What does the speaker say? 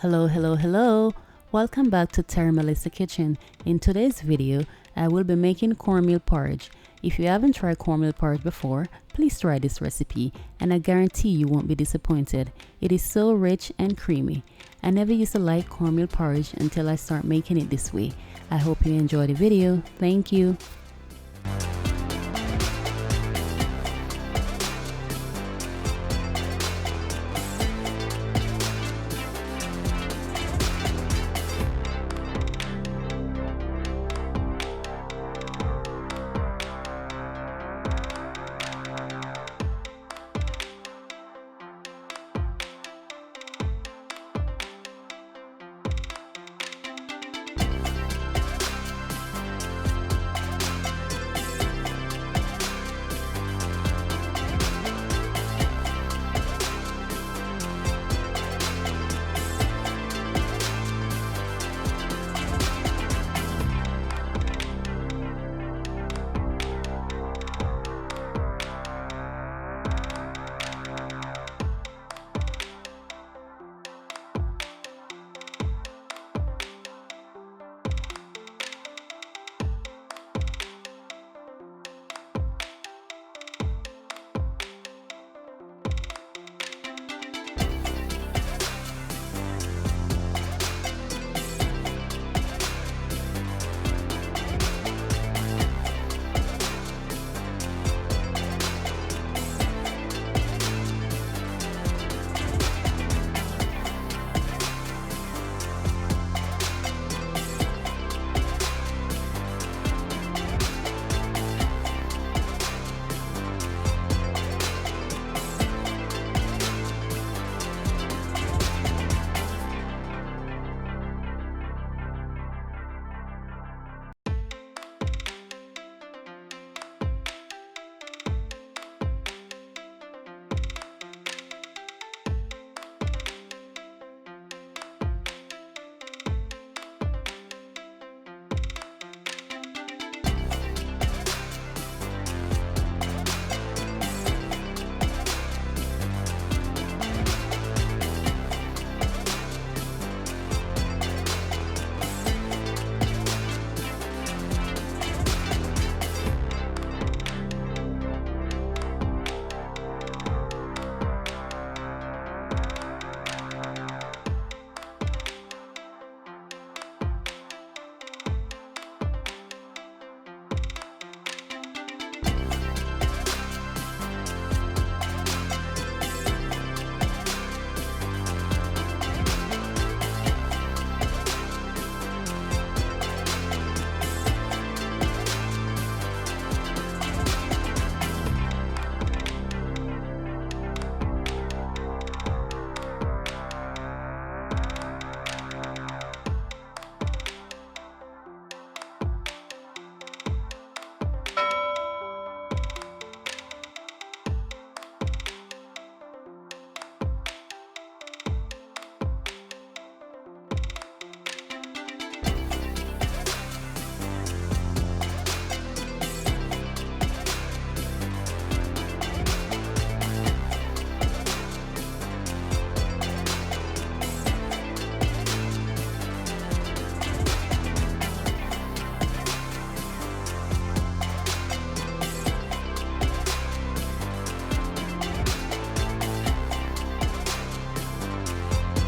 Hello. Welcome back to TerryMelissaKitchen. In today's video, I will be making cornmeal porridge. If you haven't tried cornmeal porridge before, please try this recipe and I guarantee you won't be disappointed. It is so rich and creamy. I never used to like cornmeal porridge until I start making it this way. I hope you enjoy the video. Thank you.